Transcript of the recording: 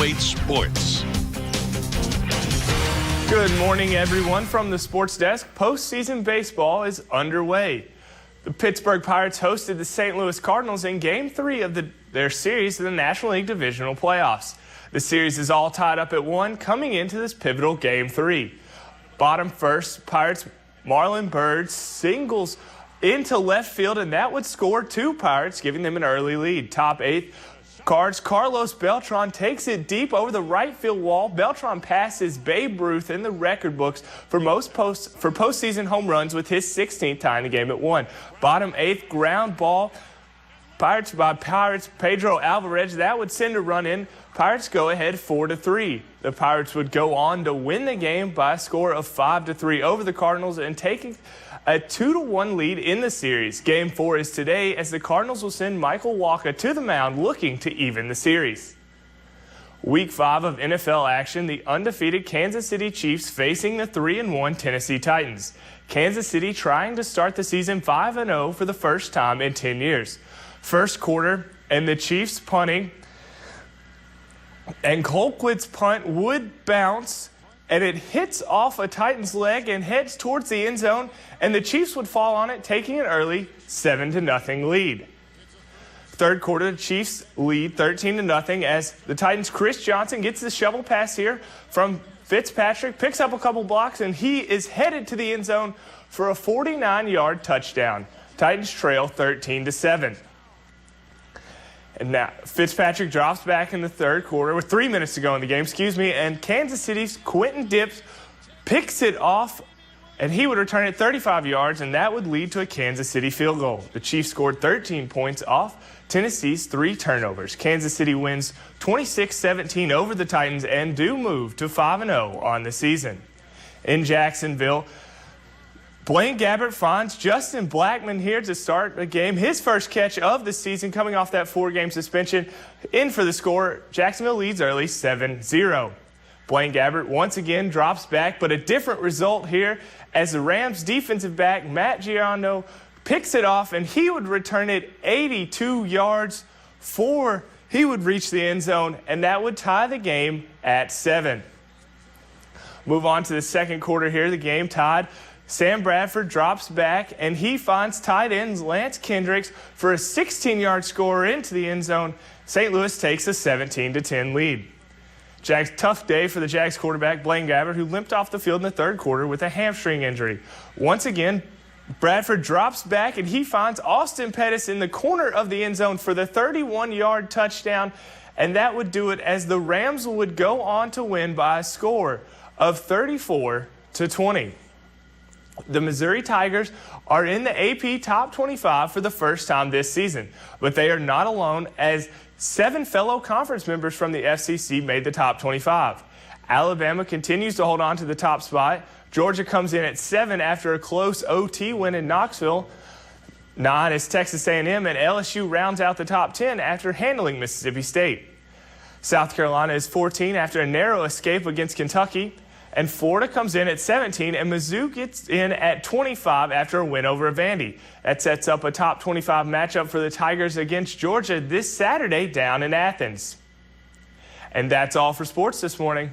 Plate Sports. Good morning, everyone. From the sports desk, postseason baseball is underway. The Pittsburgh Pirates hosted the St. Louis Cardinals in Game 3 of their series in the National League Divisional Playoffs. The series is all tied up at 1 coming into this pivotal Game 3. Bottom first, Pirates' Marlon Byrd singles into left field, and that would score 2 Pirates, giving them an early lead. Top 8, Cards, Carlos Beltran takes it deep over the right field wall. Beltran passes Babe Ruth in the record books for postseason home runs with his 16th, tying the game at 1. Bottom 8th, ground ball. Pirates by Pedro Alvarez. That would send a run in. Pirates go ahead 4-3. The Pirates would go on to win the game by a score of 5-3 over the Cardinals and taking a 2-1 lead in the series. Game 4 is today as the Cardinals will send Michael Wacha to the mound looking to even the series. Week 5 of NFL action, the undefeated Kansas City Chiefs facing the 3-1 Tennessee Titans. Kansas City trying to start the season 5-0 for the first time in 10 years. First quarter, and the Chiefs punting, and Colquitt's punt would bounce, and it hits off a Titans leg and heads towards the end zone, and the Chiefs would fall on it, taking an early 7-0 lead. Third quarter, the Chiefs lead 13-0 as the Titans' Chris Johnson gets the shovel pass here from Fitzpatrick, picks up a couple blocks, and he is headed to the end zone for a 49-yard touchdown. Titans trail 13-7. And now Fitzpatrick drops back in the third quarter with 3 minutes to go in the game, and Kansas City's Quentin Dips picks it off, and he would return it 35 yards, and that would lead to a Kansas City field goal. The Chiefs scored 13 points off Tennessee's 3 turnovers. Kansas City wins 26-17 over the Titans and do move to 5-0 on the season. In Jacksonville, Blaine Gabbert finds Justin Blackmon here to start the game. His first catch of the season coming off that 4-game suspension. In for the score, Jacksonville leads early 7-0. Blaine Gabbert once again drops back, but a different result here as the Rams defensive back Matt Giordano picks it off, and he would return it 82 yards he would reach the end zone, and that would tie the game at 7. Move on to the second quarter here, the game tied. Sam Bradford drops back, and he finds tight ends Lance Kendricks for a 16-yard score into the end zone. St. Louis takes a 17-10 lead. Tough day for the Jags quarterback Blaine Gabbert, who limped off the field in the third quarter with a hamstring injury. Once again, Bradford drops back, and he finds Austin Pettis in the corner of the end zone for the 31-yard touchdown, and that would do it as the Rams would go on to win by a score of 34-20. The Missouri Tigers are in the AP Top 25 for the first time this season, but they are not alone as 7 fellow conference members from the FCC made the Top 25. Alabama continues to hold on to the top spot. Georgia comes in at 7 after a close OT win in Knoxville. 9 is Texas A&M, and LSU rounds out the top 10 after handling Mississippi State. South Carolina is 14 after a narrow escape against Kentucky. And Florida comes in at 17, and Mizzou gets in at 25 after a win over Vandy. That sets up a top 25 matchup for the Tigers against Georgia this Saturday down in Athens. And that's all for sports this morning.